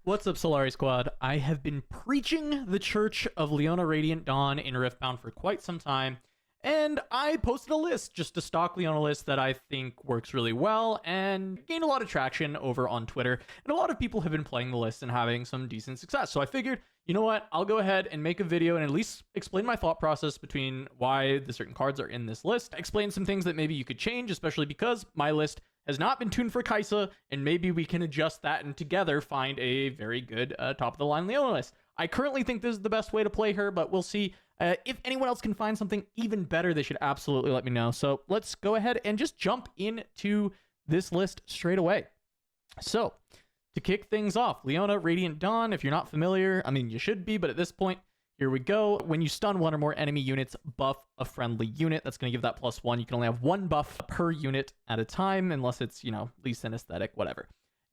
What's up, Solari Squad? I have been preaching the Church of Leona Radiant Dawn in Riftbound for quite some time, and I posted a list, just a stock Leona list that I think works really well and gained a lot of traction over on Twitter, and a lot of people have been playing the list and having some decent success. So I figured, you know what, I'll go ahead and make a video and at least explain my thought process between why the certain cards are in this list, explain some things that maybe you could change, especially because my list has not been tuned for Kaisa, and maybe we can adjust that and together find a very good top-of-the-line Leona list. I currently think this is the best way to play her, but we'll see. If anyone else can find something even better, they should absolutely let me know. So let's go ahead and just jump into this list straight away. So, to kick things off, Leona Radiant Dawn, if you're not familiar, I mean, you should be, but at this point, here we go. When you stun one or more enemy units, buff a friendly unit. That's going to give that +1. You can only have one buff per unit at a time, unless it's, least anesthetic, whatever.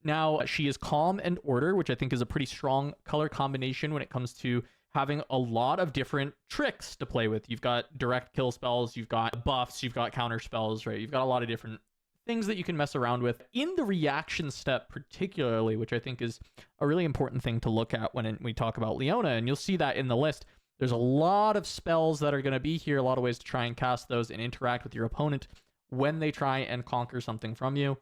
Now, she is Calm and Order, which I think is a pretty strong color combination when it comes to having a lot of different tricks to play with. You've got direct kill spells, you've got buffs, you've got counter spells, right? You've got a lot of different things that you can mess around with. In the reaction step particularly, which I think is a really important thing to look at when we talk about Leona, and you'll see that in the list, there's a lot of spells that are going to be here, a lot of ways to try and cast those and interact with your opponent when they try and conquer something from you.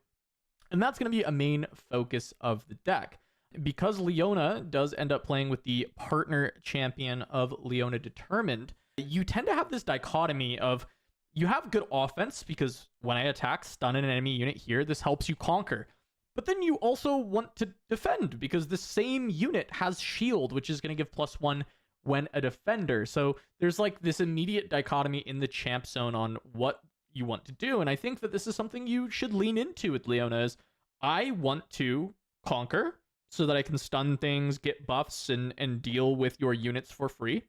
And that's going to be a main focus of the deck. Because Leona does end up playing with the partner champion of Leona Determined, you tend to have this dichotomy of you have good offense because when I attack, stun an enemy unit here, this helps you conquer. But then you also want to defend because the same unit has shield, which is going to give +1 when a defender. So there's like this immediate dichotomy in the champ zone on what you want to do. And I think that this is something you should lean into with Leona is I want to conquer so that I can stun things, get buffs, and deal with your units for free.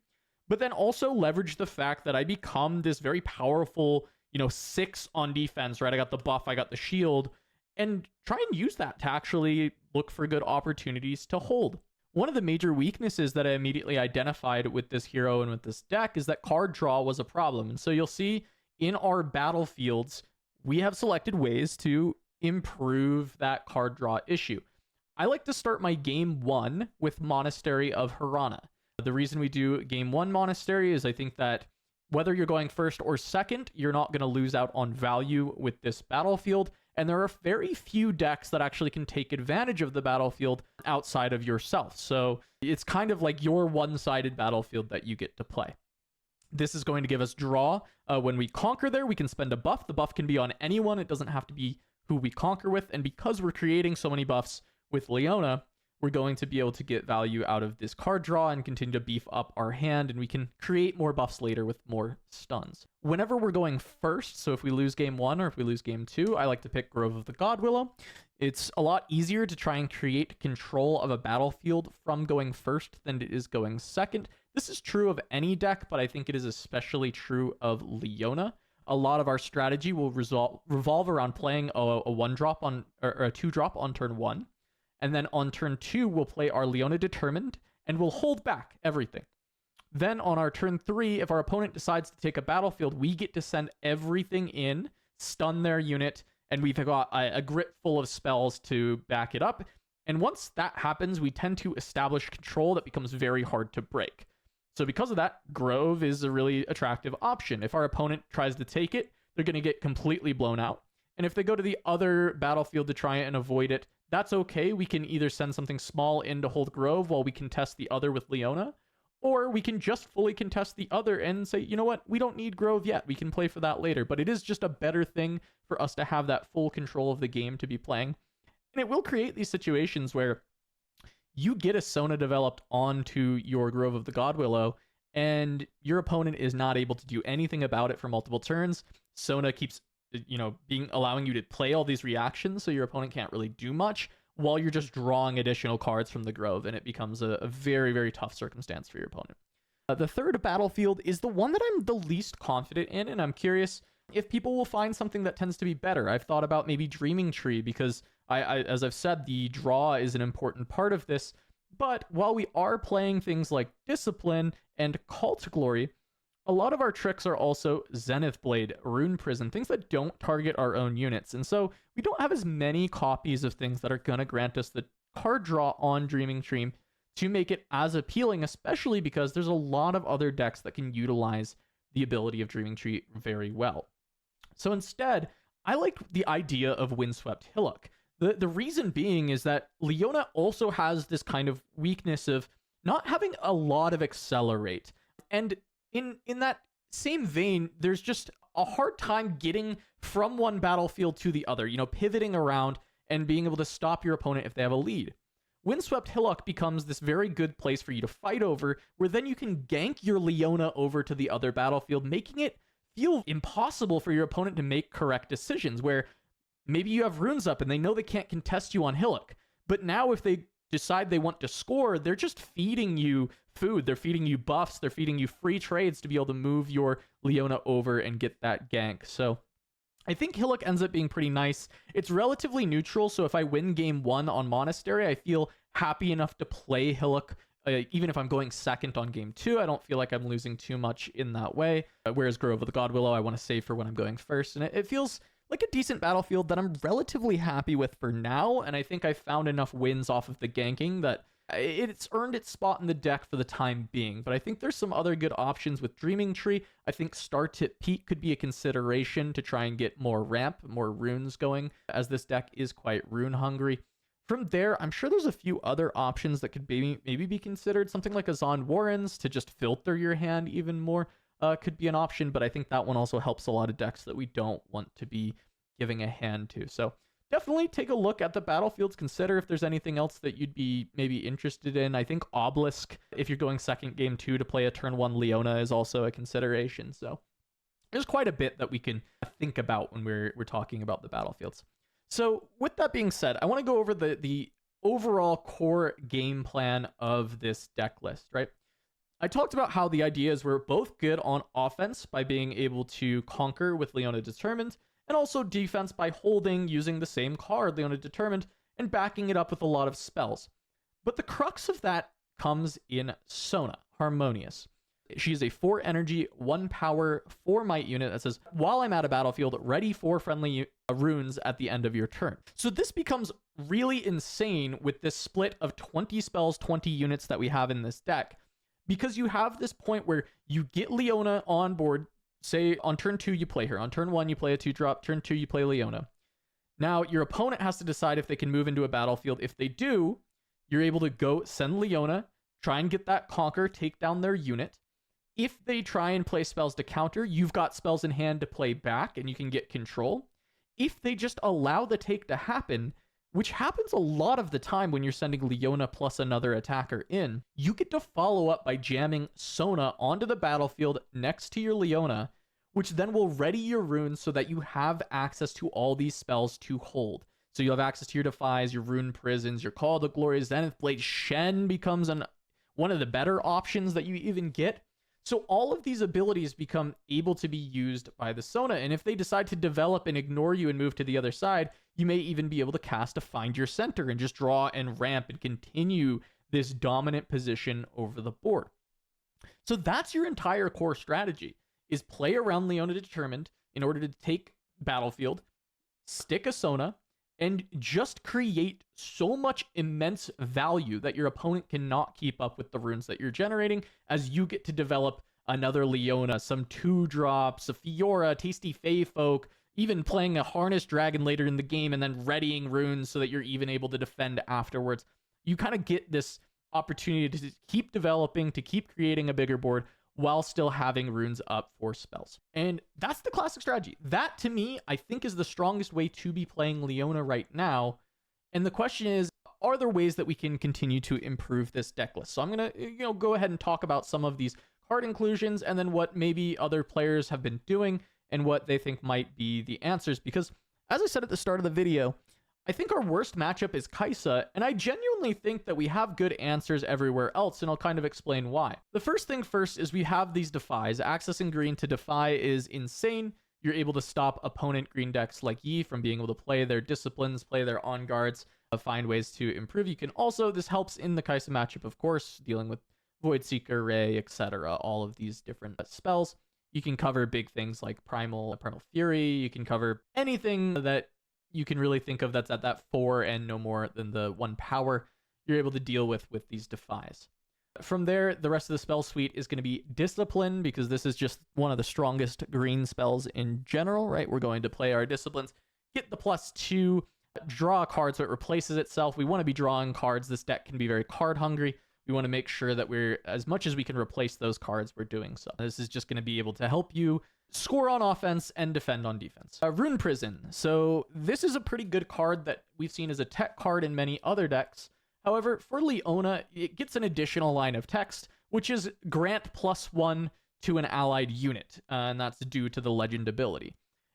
But then also leverage the fact that I become this very powerful, 6 on defense, right? I got the buff, I got the shield, and try and use that to actually look for good opportunities to hold. One of the major weaknesses that I immediately identified with this hero and with this deck is that card draw was a problem. And so you'll see in our battlefields, we have selected ways to improve that card draw issue. I like to start my game 1 with Monastery of Harana. The reason we do game 1 Monastery is I think that whether you're going first or second, you're not going to lose out on value with this battlefield. And there are very few decks that actually can take advantage of the battlefield outside of yourself. So it's kind of like your one-sided battlefield that you get to play. This is going to give us draw. When we conquer there, we can spend a buff. The buff can be on anyone. It doesn't have to be who we conquer with. And because we're creating so many buffs with Leona, we're going to be able to get value out of this card draw and continue to beef up our hand, and we can create more buffs later with more stuns. Whenever we're going first, so if we lose game 1 or if we lose game 2, I like to pick Grove of the Godwillow. It's a lot easier to try and create control of a battlefield from going first than it is going second. This is true of any deck, but I think it is especially true of Leona. A lot of our strategy will revolve around playing a 1-drop on or a 2-drop on turn 1. And then on turn 2, we'll play our Leona Determined, and we'll hold back everything. Then on our turn 3, if our opponent decides to take a battlefield, we get to send everything in, stun their unit, and we've got a grip full of spells to back it up. And once that happens, we tend to establish control that becomes very hard to break. So because of that, Grove is a really attractive option. If our opponent tries to take it, they're going to get completely blown out. And if they go to the other battlefield to try and avoid it, that's okay. We can either send something small in to hold Grove while we contest the other with Leona, or we can just fully contest the other and say, you know what, we don't need Grove yet. We can play for that later. But it is just a better thing for us to have that full control of the game to be playing. And it will create these situations where you get a Sona developed onto your Grove of the Godwillow, and your opponent is not able to do anything about it for multiple turns. Sona keeps allowing you to play all these reactions, so your opponent can't really do much while you're just drawing additional cards from the Grove, and it becomes a very, very tough circumstance for your opponent. The third battlefield is the one that I'm the least confident in, and I'm curious if people will find something that tends to be better. I've thought about maybe Dreaming Tree because, as I've said, the draw is an important part of this, but while we are playing things like Discipline and Call to Glory, a lot of our tricks are also Zenith Blade, Rune Prison, things that don't target our own units. And so we don't have as many copies of things that are going to grant us the card draw on Dreaming Tree to make it as appealing, especially because there's a lot of other decks that can utilize the ability of Dreaming Tree very well. So instead, I like the idea of Windswept Hillock. The reason being is that Leona also has this kind of weakness of not having a lot of accelerate. And in that same vein, there's just a hard time getting from one battlefield to the other, pivoting around and being able to stop your opponent if they have a lead. Windswept Hillock becomes this very good place for you to fight over, where then you can gank your Leona over to the other battlefield, making it feel impossible for your opponent to make correct decisions, where maybe you have runes up and they know they can't contest you on Hillock. But now if they decide they want to score, they're just feeding you food. They're feeding you buffs. They're feeding you free trades to be able to move your Leona over and get that gank. So I think Hillock ends up being pretty nice. It's relatively neutral, so if I win game 1 on Monastery, I feel happy enough to play Hillock. Even if I'm going second on game 2, I don't feel like I'm losing too much in that way. Whereas Grove of the Godwillow, I want to save for when I'm going first. And it feels like a decent battlefield that I'm relatively happy with for now. And I think I found enough wins off of the ganking that it's earned its spot in the deck for the time being. But I think there's some other good options with Dreaming Tree. I think Star Tip Peak could be a consideration to try and get more ramp, more runes going, as this deck is quite rune hungry. From there, I'm sure there's a few other options that could maybe be considered. Something like a Zon Warrens to just filter your hand even more could be an option, but I think that one also helps a lot of decks that we don't want to be giving a hand to. So definitely take a look at the battlefields. Consider if there's anything else that you'd be maybe interested in. I think Obelisk, if you're going second game 2 to play a turn 1 Leona, is also a consideration. So there's quite a bit that we can think about when we're talking about the battlefields. So with that being said, I want to go over the overall core game plan of this deck list, right? I talked about how the ideas were both good on offense by being able to conquer with Leona Determined, and also defense by holding using the same card, Leona Determined, and backing it up with a lot of spells. But the crux of that comes in Sona, Harmonious. She's a 4 energy, 1 power, 4 might unit that says, while I'm at a battlefield, ready for friendly runes at the end of your turn. So this becomes really insane with this split of 20 spells, 20 units that we have in this deck, because you have this point where you get Leona on board. Say on turn 2 you play her, on turn 1 you play a 2-drop, turn 2 you play Leona. Now your opponent has to decide if they can move into a battlefield. If they do, you're able to go send Leona, try and get that conquer, take down their unit. If they try and play spells to counter, you've got spells in hand to play back and you can get control. If they just allow the take to happen, which happens a lot of the time when you're sending Leona plus another attacker in, you get to follow up by jamming Sona onto the battlefield next to your Leona, which then will ready your runes so that you have access to all these spells to hold. So you'll have access to your Defies, your Rune Prisons, your Call of the Glorious Zenith Blade. Shen becomes one of the better options that you even get. So all of these abilities become able to be used by the Sona, and if they decide to develop and ignore you and move to the other side, you may even be able to cast to Find Your Center and just draw and ramp and continue this dominant position over the board. So that's your entire core strategy, is play around Leona Determined in order to take battlefield, stick a Sona, and just create so much immense value that your opponent cannot keep up with the runes that you're generating, as you get to develop another Leona, some 2-drops, a Fiora, Tasty Fey Folk, even playing a Harness Dragon later in the game and then readying runes so that you're even able to defend afterwards. You kind of get this opportunity to keep developing, to keep creating a bigger board while still having runes up for spells. And that's the classic strategy. That, to me, I think is the strongest way to be playing Leona right now. And the question is, are there ways that we can continue to improve this deck list? So I'm going to go ahead and talk about some of these card inclusions and then what maybe other players have been doing and what they think might be the answers. Because as I said at the start of the video, I think our worst matchup is Kaisa, and I genuinely think that we have good answers everywhere else, and I'll kind of explain why. The first thing first is we have these Defies. Accessing green to Defy is insane. You're able to stop opponent green decks like Yi from being able to play their Disciplines, play their On Guards, find ways to improve. You can also, this helps in the Kaisa matchup, of course, dealing with Void Seeker, Ray, etc., all of these different spells. You can cover big things like Primal Fury. You can cover anything that you can really think of that's at that 4 and no more than the 1 power you're able to deal with these defies. From there, the rest of the spell suite is going to be Discipline, because this is just one of the strongest green spells in general, right? We're going to play our disciplines, get the +2, draw a card so it replaces itself. We want to be drawing cards. This deck can be very card hungry. We want to make sure that we're, as much as we can replace those cards, we're doing so. This is just going to be able to help you score on offense and defend on defense. Rune Prison. So this is a pretty good card that we've seen as a tech card in many other decks. However, for Leona, it gets an additional line of text, which is grant +1 to an allied unit, and that's due to the legend ability.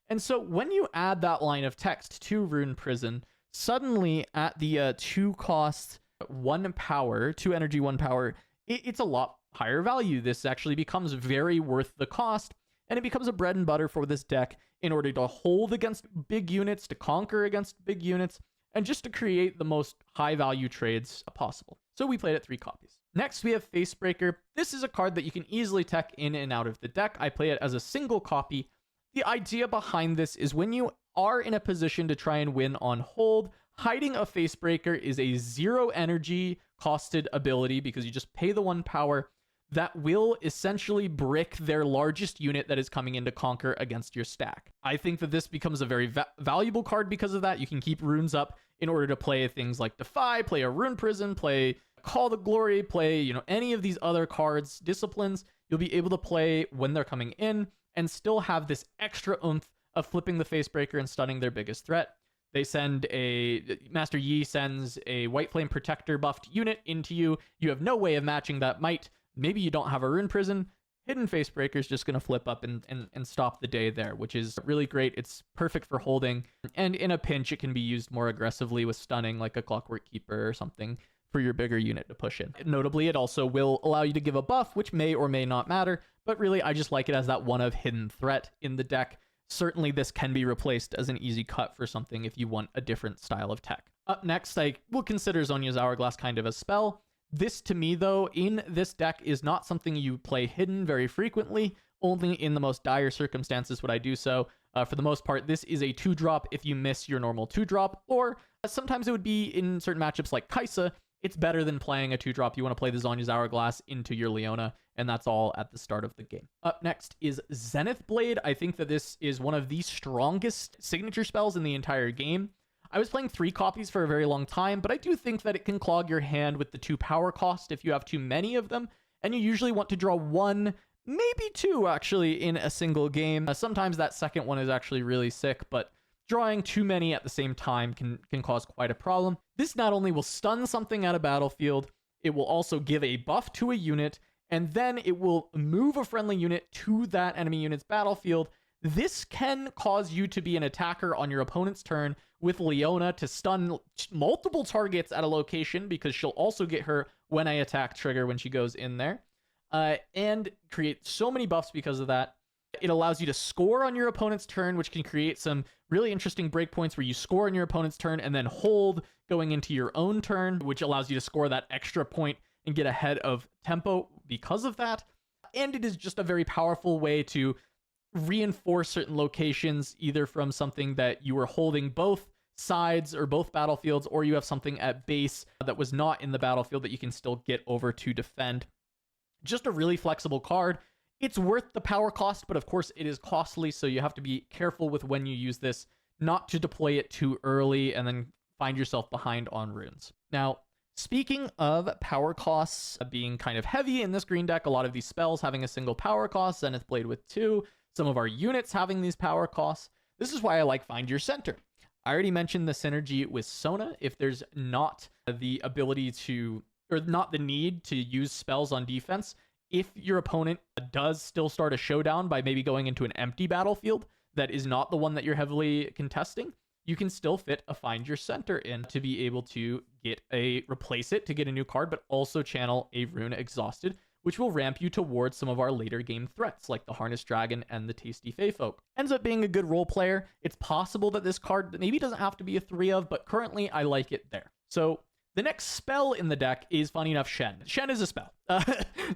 And so when you add that line of text to Rune Prison, suddenly at the 2 cost 1 power, 2 energy 1 power, it's a lot higher value. This actually becomes very worth the cost, and it becomes a bread and butter for this deck in order to hold against big units, to conquer against big units, and just to create the most high value trades possible. So we played it 3 copies. Next, we have Facebreaker. This is a card that you can easily tech in and out of the deck. I play it as a single copy. The idea behind this is when you are in a position to try and win on hold, hiding a Facebreaker is a 0 energy costed ability, because you just pay the 1 power that will essentially brick their largest unit that is coming in to conquer against your stack. I think that this becomes a very valuable card because of that. You can keep runes up in order to play things like Defy, play a Rune Prison, play Call the Glory, play, any of these other cards, disciplines. You'll be able to play when they're coming in and still have this extra oomph of flipping the Facebreaker and stunning their biggest threat. They send Master Yi sends a White Flame Protector buffed unit into you. You have no way of matching that might. Maybe you don't have a Rune Prison. Hidden Facebreaker is just going to flip up and stop the day there, which is really great. It's perfect for holding. And in a pinch, it can be used more aggressively with stunning, like a Clockwork Keeper or something, for your bigger unit to push in. Notably, it also will allow you to give a buff, which may or may not matter. But really, I just like it as that one of hidden threat in the deck. Certainly, this can be replaced as an easy cut for something if you want a different style of tech. Up next, I will consider Zhonya's Hourglass kind of a spell. This, to me, though, in this deck is not something you play hidden very frequently. Only in the most dire circumstances would I do so. For the most part, this is a 2-drop if you miss your normal 2-drop, or sometimes it would be in certain matchups like Kaisa. It's better than playing a 2-drop. You want to play the Zhonya's Hourglass into your Leona, and that's all at the start of the game. Up next is Zenith Blade. I think that this is one of the strongest signature spells in the entire game. I was playing 3 copies for a very long time, but I do think that it can clog your hand with the 2 power cost if you have too many of them, and you usually want to draw 1, maybe 2 actually in a single game. Sometimes that second one is actually really sick, but drawing too many at the same time can cause quite a problem. This not only will stun something at a battlefield, it will also give a buff to a unit, and then it will move a friendly unit to that enemy unit's battlefield. This can cause you to be an attacker on your opponent's turn with Leona to stun multiple targets at a location, because she'll also get her when I attack trigger when she goes in there, and create so many buffs because of that. It allows you to score on your opponent's turn, which can create some really interesting breakpoints where you score on your opponent's turn and then hold going into your own turn, which allows you to score that extra point and get ahead of tempo because of that. And it is just a very powerful way to reinforce certain locations, either from something that you were holding both sides or both battlefields, or you have something at base that was not in the battlefield that you can still get over to defend. Just a really flexible card. It's worth the power cost, but of course it is costly, so you have to be careful with when you use this, not to deploy it too early and then find yourself behind on runes. Now, speaking of power costs being kind of heavy in this green deck, a lot of these spells having a single power cost, Zenith Blade with 2, some of our units having these power costs. This is why I like Find Your Center. I already mentioned the synergy with Sona. If there's not the ability to, or not the need to use spells on defense, if your opponent does still start a showdown by maybe going into an empty battlefield that is not the one that you're heavily contesting, you can still fit a Find Your Center in to be able to replace it to get a new card, but also channel a Rune Exhausted, which will ramp you towards some of our later game threats, like the Harnessed Dragon and the Tasty Fey Folk. Ends up being a good role player. It's possible that this card maybe doesn't have to be a 3 of, but currently I like it there. So the next spell in the deck is, funny enough, Shen. Shen is a spell.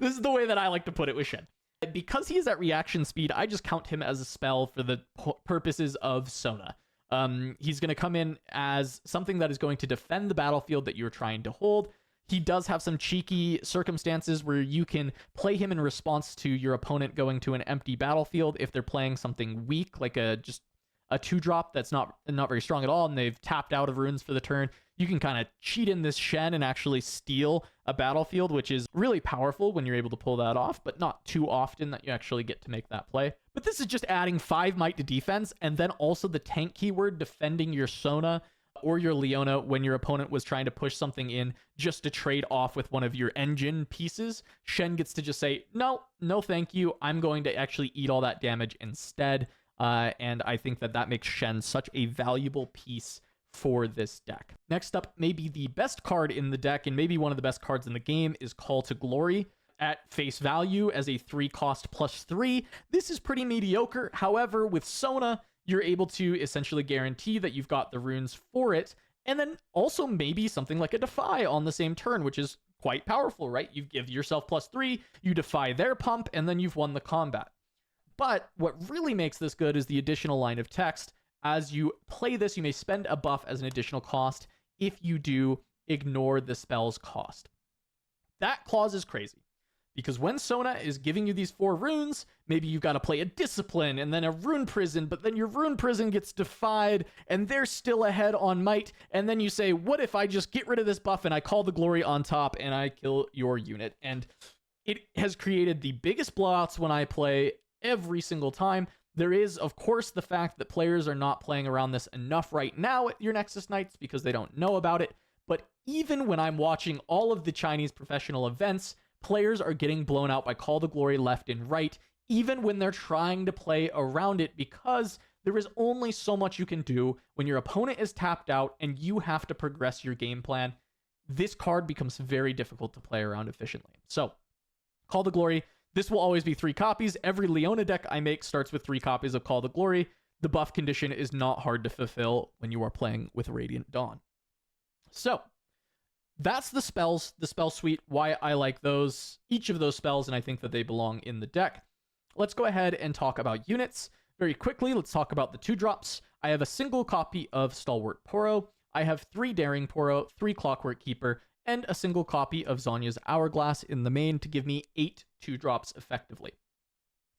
This is the way that I like to put it with Shen. Because he is at reaction speed, I just count him as a spell for the purposes of Sona. He's going to come in as something that is going to defend the battlefield that you're trying to hold. He does have some cheeky circumstances where you can play him in response to your opponent going to an empty battlefield if they're playing something weak, like just a 2-drop that's not very strong at all, and they've tapped out of runes for the turn. You can kind of cheat in this Shen and actually steal a battlefield, which is really powerful when you're able to pull that off, but not too often that you actually get to make that play. But this is just adding 5 might to defense, and then also the tank keyword defending your Sona or your Leona when your opponent was trying to push something in just to trade off with one of your engine pieces. Shen gets to just say, no thank you, I'm going to actually eat all that damage instead. And I think that makes Shen such a valuable piece for this deck. Next up, maybe the best card in the deck, and maybe one of the best cards in the game, is Call to Glory. At face value, as a 3-cost +3, this is pretty mediocre. However, with Sona, you're able to essentially guarantee that you've got the runes for it, and then also maybe something like a Defy on the same turn, which is quite powerful, right? You give yourself +3, you defy their pump, and then you've won the combat. But what really makes this good is the additional line of text. As you play this, you may spend a buff as an additional cost. If you do, ignore the spell's cost. That clause is crazy, because when Sona is giving you these 4 runes, maybe you've got to play a Discipline and then a Rune Prison, but then your Rune Prison gets defied and they're still ahead on Might, and then you say, what if I just get rid of this buff and I call the Glory on top and I kill your unit? And it has created the biggest blowouts when I play every single time. There is, of course, the fact that players are not playing around this enough right now at your Nexus Nights because they don't know about it. But even when I'm watching all of the Chinese professional events, players are getting blown out by Call to Glory left and right, even when they're trying to play around it, because there is only so much you can do when your opponent is tapped out and you have to progress your game plan. This card becomes very difficult to play around efficiently. So, Call to Glory, this will always be 3 copies. Every Leona deck I make starts with 3 copies of Call to Glory. The buff condition is not hard to fulfill when you are playing with Radiant Dawn. So, that's the spells, the spell suite, why I like those, each of those spells, and I think that they belong in the deck. Let's go ahead and talk about units. Very quickly, let's talk about the 2-drops. I have a single copy of Stalwart Poro. I have 3 Daring Poro, 3 Clockwork Keeper, and a single copy of Zhonya's Hourglass in the main to give me 8 2-drops effectively.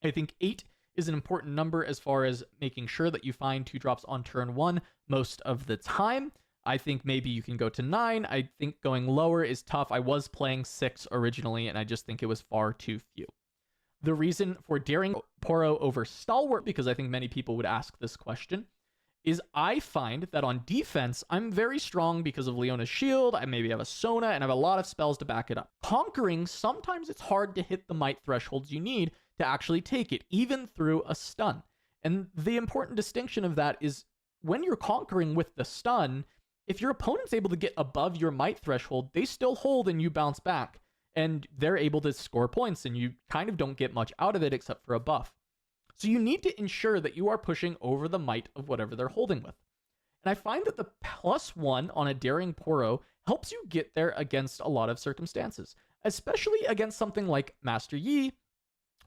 I think 8 is an important number as far as making sure that you find 2-drops on turn 1 most of the time. I think maybe you can go to 9. I think going lower is tough. I was playing 6 originally, and I just think it was far too few. The reason for Daring Poro over Stalwart, because I think many people would ask this question, is I find that on defense, I'm very strong because of Leona's shield. I maybe have a Sona, and I have a lot of spells to back it up. Conquering, sometimes it's hard to hit the might thresholds you need to actually take it, even through a stun. And the important distinction of that is when you're conquering with the stun, if your opponent's able to get above your might threshold, they still hold and you bounce back. And they're able to score points, and you kind of don't get much out of it except for a buff. So you need to ensure that you are pushing over the might of whatever they're holding with. And I find that the +1 on a Daring Poro helps you get there against a lot of circumstances, especially against something like Master Yi,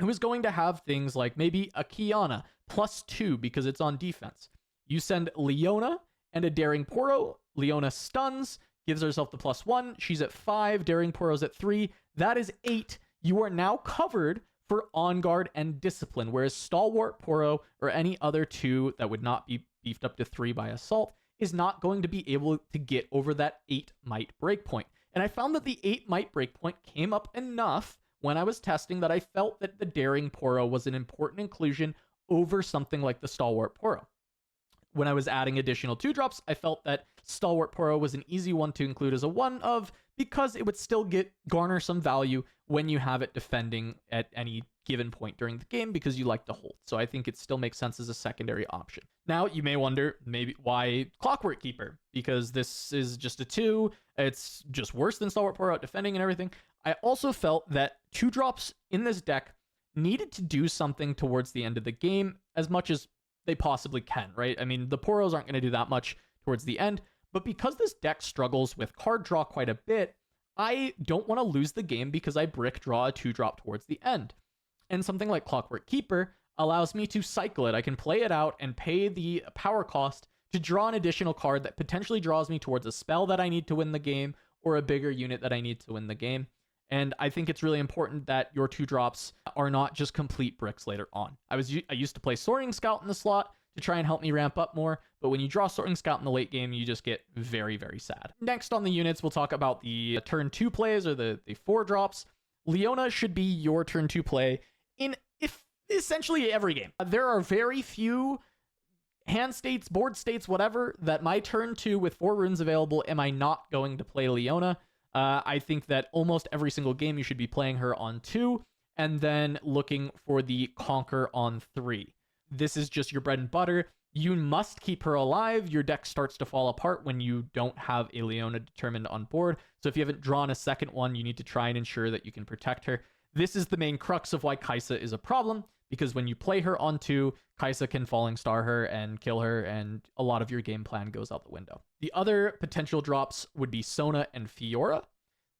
who is going to have things like maybe a Kiana +2 because it's on defense. You send Leona and a Daring Poro, Leona stuns, gives herself the +1, she's at 5, Daring Poro's at 3, that is 8. You are now covered for On Guard and Discipline, whereas Stalwart Poro or any other 2 that would not be beefed up to 3 by Assault is not going to be able to get over that 8 might breakpoint. And I found that the 8 might breakpoint came up enough when I was testing that I felt that the Daring Poro was an important inclusion over something like the Stalwart Poro. When I was adding additional 2-drops, I felt that Stalwart Poro was an easy one to include as a 1 of, because it would still garner some value when you have it defending at any given point during the game because you like to hold. So I think it still makes sense as a secondary option. Now, you may wonder maybe why Clockwork Keeper, because this is just a 2. It's just worse than Stalwart Poro at defending and everything. I also felt that 2-drops in this deck needed to do something towards the end of the game as much as they possibly can, right? I mean, the Poros aren't going to do that much towards the end, but because this deck struggles with card draw quite a bit, I don't want to lose the game because I brick draw a 2-drop towards the end. And something like Clockwork Keeper allows me to cycle it. I can play it out and pay the power cost to draw an additional card that potentially draws me towards a spell that I need to win the game or a bigger unit that I need to win the game. And I think it's really important that your 2-drops are not just complete bricks later on. I used to play Soaring Scout in the slot to try and help me ramp up more, but when you draw Soaring Scout in the late game, you just get very, very sad. Next on the units, we'll talk about the turn 2 plays, or the 4-drops. Leona should be your turn 2 play in essentially every game. There are very few hand states, board states, whatever, that my turn 2 with 4 runes available, am I not going to play Leona? I think that almost every single game you should be playing her on 2, and then looking for the Conquer on 3. This is just your bread and butter. You must keep her alive. Your deck starts to fall apart when you don't have a Leona determined on board. So if you haven't drawn a second one, you need to try and ensure that you can protect her. This is the main crux of why Kaisa is a problem, because when you play her on 2, Kaisa can Falling Star her and kill her, and a lot of your game plan goes out the window. The other potential drops would be Sona and Fiora.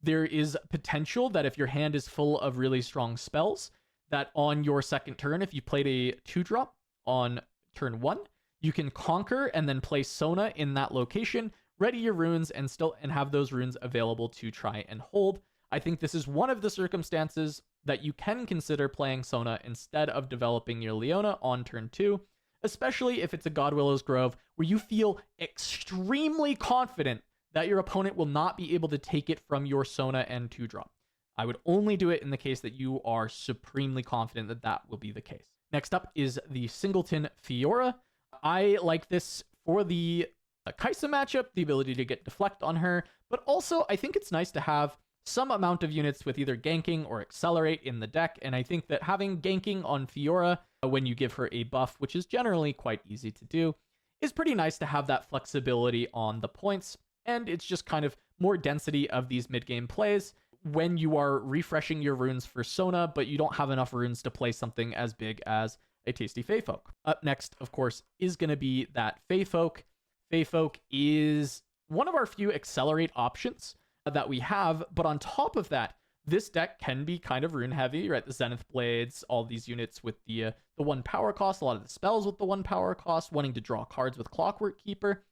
There is potential that if your hand is full of really strong spells, that on your second turn, if you played a 2-drop on turn 1, you can Conquer and then play Sona in that location, ready your runes, and have those runes available to try and hold. I think this is one of the circumstances that you can consider playing Sona instead of developing your Leona on turn 2, especially if it's a Godwillow's Grove where you feel extremely confident that your opponent will not be able to take it from your Sona and 2-drop. I would only do it in the case that you are supremely confident that that will be the case. Next up is the Singleton Fiora. I like this for the Kaisa matchup, the ability to get Deflect on her, but also I think it's nice to have some amount of units with either ganking or accelerate in the deck, and I think that having ganking on Fiora when you give her a buff, which is generally quite easy to do, is pretty nice to have that flexibility on the points, and it's just kind of more density of these mid-game plays when you are refreshing your runes for Sona, but you don't have enough runes to play something as big as a Tasty Feyfolk. Up next, of course, is going to be that Feyfolk. Feyfolk is one of our few accelerate options that we have, but on top of that, this deck can be kind of rune heavy, right? The Zenith Blades, all these units with the 1 power cost, a lot of the spells with the 1 power cost, wanting to draw cards with Clockwork Keeper.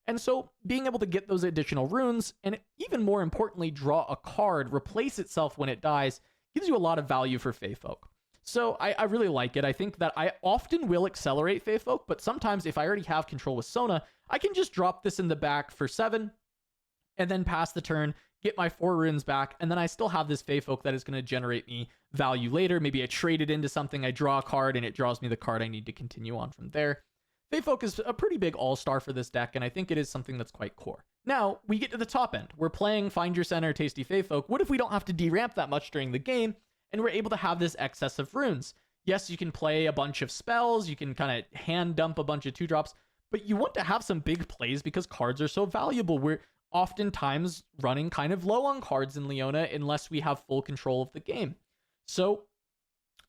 And so being able to get those additional runes, and even more importantly, draw a card, replace itself when it dies, gives you a lot of value for Feyfolk. So I really like it. I think that I often will accelerate Feyfolk, but sometimes if I already have control with Sona, I can just drop this in the back for 7, and then pass the turn, get my 4 runes back, and then I still have this Feyfolk that is going to generate me value later. Maybe I trade it into something, I draw a card, and it draws me the card I need to continue on from there. Feyfolk is a pretty big all-star for this deck, and I think it is something that's quite core. Now, we get to the top end. We're playing Find Your Center, Tasty Feyfolk. What if we don't have to deramp that much during the game, and we're able to have this excess of runes? Yes, you can play a bunch of spells, you can kind of hand dump a bunch of 2-drops, but you want to have some big plays because cards are so valuable. We're oftentimes running kind of low on cards in Leona unless we have full control of the game. So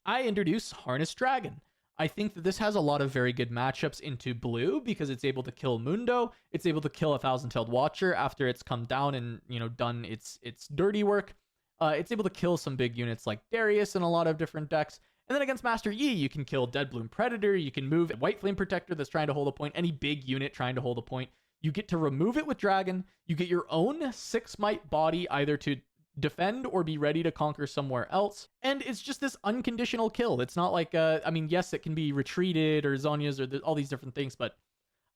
I introduce Harness Dragon. I think that this has a lot of very good matchups into blue because it's able to kill Mundo. It's able to kill a Thousand-Tailed Watcher after it's come down and, done its dirty work. It's able to kill some big units like Darius in a lot of different decks. And then against Master Yi, you can kill Deadbloom Predator. You can move White Flame Protector that's trying to hold a point. Any big unit trying to hold a point. You get to remove it with Dragon. You get your own 6 might body either to defend or be ready to conquer somewhere else. And it's just this unconditional kill. It's not like, yes, it can be retreated or Zhonya's or all these different things, but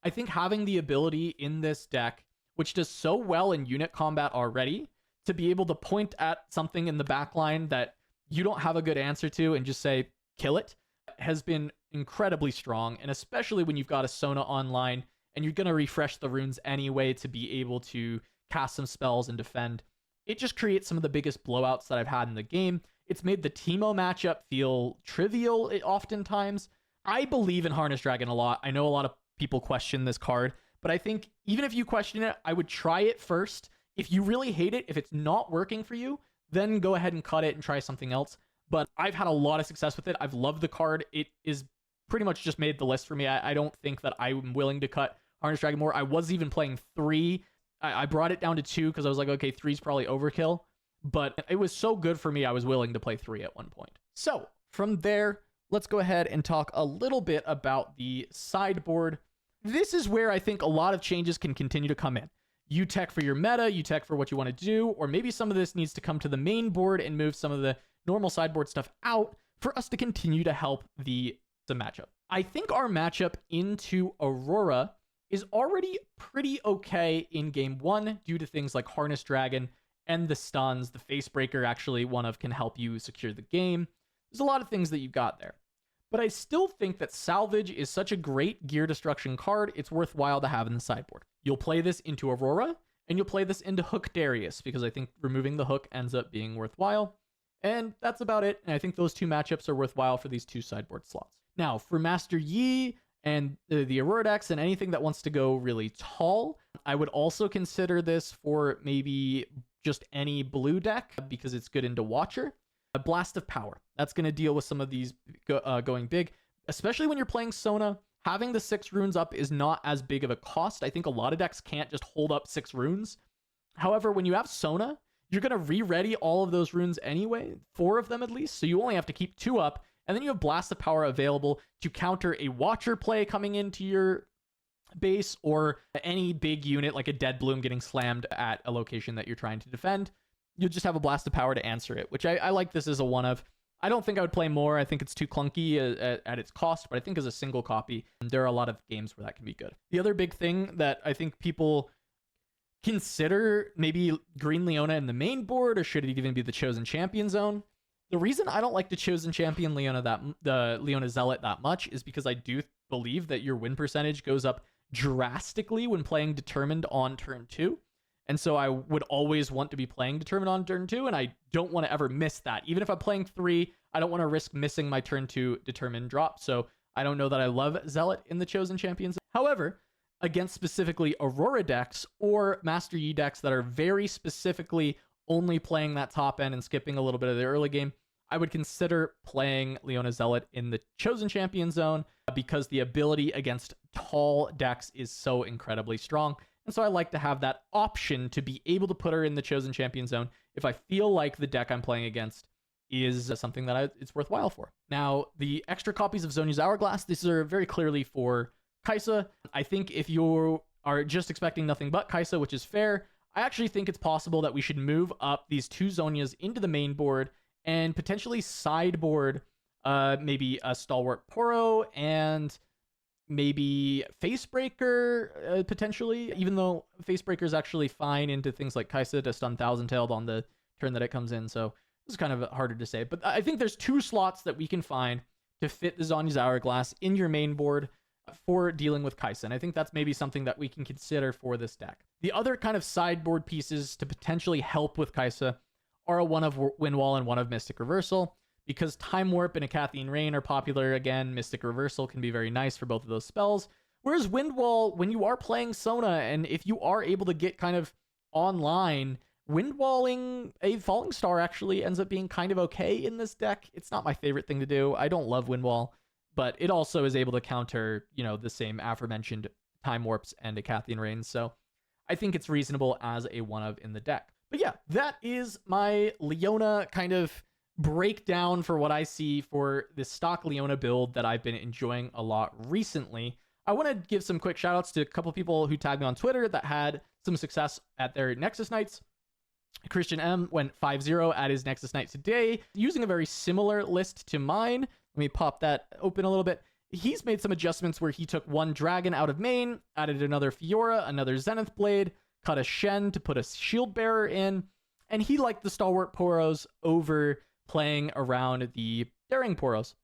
I think having the ability in this deck, which does so well in unit combat already, to be able to point at something in the backline that you don't have a good answer to and just say, kill it, has been incredibly strong. And especially when you've got a Sona online and you're going to refresh the runes anyway to be able to cast some spells and defend. It just creates some of the biggest blowouts that I've had in the game. It's made the Teemo matchup feel trivial oftentimes. I believe in Harness Dragon a lot. I know a lot of people question this card, but I think even if you question it, I would try it first. If you really hate it, if it's not working for you, then go ahead and cut it and try something else. But I've had a lot of success with it. I've loved the card. It is pretty much just made the list for me. I don't think that I'm willing to cut Harness Dragon more. I was even playing 3. I brought it down to 2 because I was like, okay, 3's probably overkill. But it was so good for me, I was willing to play 3 at one point. So from there, let's go ahead and talk a little bit about the sideboard. this is where I think a lot of changes can continue to come in. You tech for your meta, you tech for what you want to do, or maybe some of this needs to come to the main board and move some of the normal sideboard stuff out for us to continue to help the matchup. I think our matchup into Aurora is already pretty okay in game 1 due to things like Harness Dragon and the stuns. The Facebreaker actually one of can help you secure the game. There's a lot of things that you've got there. But I still think that Salvage is such a great gear destruction card, it's worthwhile to have in the sideboard. You'll play this into Aurora, and you'll play this into Hook Darius, because I think removing the hook ends up being worthwhile. And that's about it, and I think those two matchups are worthwhile for these two sideboard slots. Now, for Master Yi and the Aurora decks and anything that wants to go really tall, I would also consider this for maybe just any blue deck, because it's good into Watcher. A Blast of Power. That's going to deal with some of these going big, especially when you're playing Sona. Having the 6 runes up is not as big of a cost. I think a lot of decks can't just hold up 6 runes. However, when you have Sona, you're going to re-ready all of those runes anyway, 4 of them at least, so you only have to keep 2 up, and then you have Blast of Power available to counter a Watcher play coming into your base, or any big unit like a Dead Bloom getting slammed at a location that you're trying to defend. You'll just have a Blast of Power to answer it, which I like this as a one of. I don't think I would play more. I think it's too clunky at its cost, but I think as a single copy, there are a lot of games where that can be good. The other big thing that I think people consider, maybe Green Leona in the main board, or should it even be the Chosen Champion zone? The reason I don't like the Chosen Champion the Leona Zealot that much is because I do believe that your win percentage goes up drastically when playing Determined on turn 2. And so I would always want to be playing Determined on turn 2, and I don't want to ever miss that. Even if I'm playing 3, I don't want to risk missing my turn 2 Determined drop. So I don't know that I love Zealot in the Chosen Champions. However, against specifically Aurora decks or Master Yi decks that are very specifically only playing that top end and skipping a little bit of the early game, I would consider playing Leona Zealot in the Chosen Champion zone, because the ability against tall decks is so incredibly strong. And so I like to have that option to be able to put her in the Chosen Champion zone if I feel like the deck I'm playing against is something that it's worthwhile for. Now, the extra copies of Zhonya's Hourglass, these are very clearly for Kaisa. I think if you are just expecting nothing but Kaisa, which is fair, I actually think it's possible that we should move up these 2 Zhonyas into the main board and potentially sideboard maybe a Stalwart Poro and maybe Facebreaker, potentially, even though Facebreaker is actually fine into things like Kaisa to stun Thousand Tailed on the turn that it comes in. So it's kind of harder to say. But I think there's 2 slots that we can find to fit the Zhonya's Hourglass in your main board for dealing with Kaisa. And I think that's maybe something that we can consider for this deck. The other kind of sideboard pieces to potentially help with Kaisa are a one of Windwall and one of Mystic Reversal. Because Time Warp and a Cathine Rain are popular again, Mystic Reversal can be very nice for both of those spells. Whereas Windwall, when you are playing Sona, and if you are able to get kind of online, Windwalling a Falling Star actually ends up being kind of okay in this deck. It's not my favorite thing to do. I don't love Windwall, but it also is able to counter, the same aforementioned Time Warps and a Cathine Rain. So I think it's reasonable as a one of in the deck. But yeah, that is my Leona kind of breakdown for what I see for this stock Leona build that I've been enjoying a lot recently. I want to give some quick shout outs to a couple people who tagged me on Twitter that had some success at their Nexus Nights. Christian M went 5-0 at his Nexus Night today using a very similar list to mine. Let me pop that open a little bit. He's made some adjustments where he took 1 dragon out of main, added another Fiora, another Zenith Blade, cut a Shen to put a Shield Bearer in, and he liked the Stalwart Poros over playing around the Daring Poros.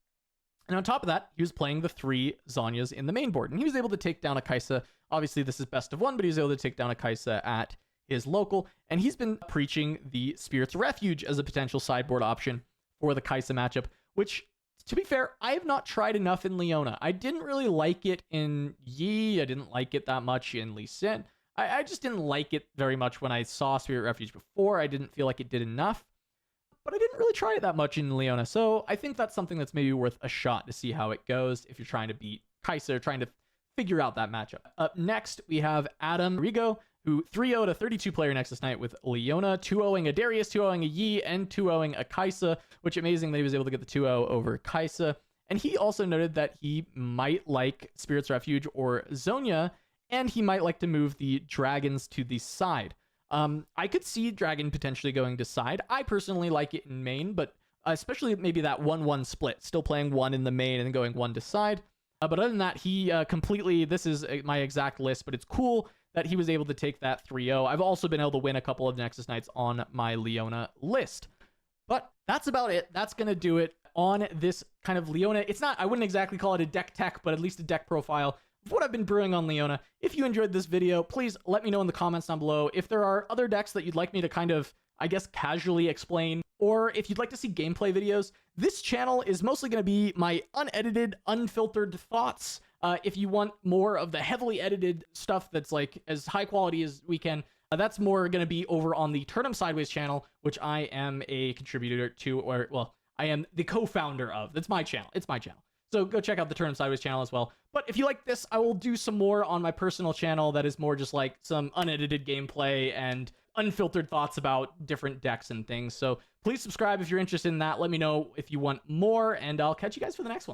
And on top of that, he was playing the 3 Zhonyas in the main board, and he was able to take down a Kaisa. Obviously, this is best of 1, but he was able to take down a Kaisa at his local, and he's been preaching the Spirit's Refuge as a potential sideboard option for the Kaisa matchup, which, to be fair, I have not tried enough in Leona. I didn't really like it in Yi. I didn't like it that much in Lee Sin. I just didn't like it very much when I saw Spirit Refuge before. I didn't feel like it did enough. But I didn't really try it that much in Leona, so I think that's something that's maybe worth a shot to see how it goes if you're trying to beat Kaisa or trying to figure out that matchup. Up next, we have Adam Rigo, who 3-0'd a 32-player Nexus Night with Leona, 2-0'ing a Darius, 2-0'ing a Yi, and 2-0'ing a Kaisa, which amazing that he was able to get the 2-0 over Kaisa. And he also noted that he might like Spirit's Refuge or Zonia, and he might like to move the dragons to the side. I could see dragon potentially going to side. I personally like it in main, but especially maybe that 1-1 split, still playing one in the main and then going one to side. But other than that, he completely, this is my exact list, but it's cool that he was able to take that 3-0. I've also been able to win a couple of Nexus Knights on my Leona list. But that's about it. That's going to do it on this kind of Leona. It's not, I wouldn't exactly call it a deck tech, but at least a deck profile of what I've been brewing on Leona. If you enjoyed this video, please let me know in the comments down below if there are other decks that you'd like me to kind of, I guess, casually explain, or if you'd like to see gameplay videos. This channel is mostly going to be my unedited, unfiltered thoughts. If you want more of the heavily edited stuff that's like as high quality as we can, that's more going to be over on the Turn 'em Sideways channel, which I am a contributor to, or, well, I am the co-founder of. That's my channel. It's my channel. So go check out the Turn 'em Sideways channel as well. But if you like this, I will do some more on my personal channel that is more just like some unedited gameplay and unfiltered thoughts about different decks and things. So please subscribe if you're interested in that. Let me know if you want more, and I'll catch you guys for the next one.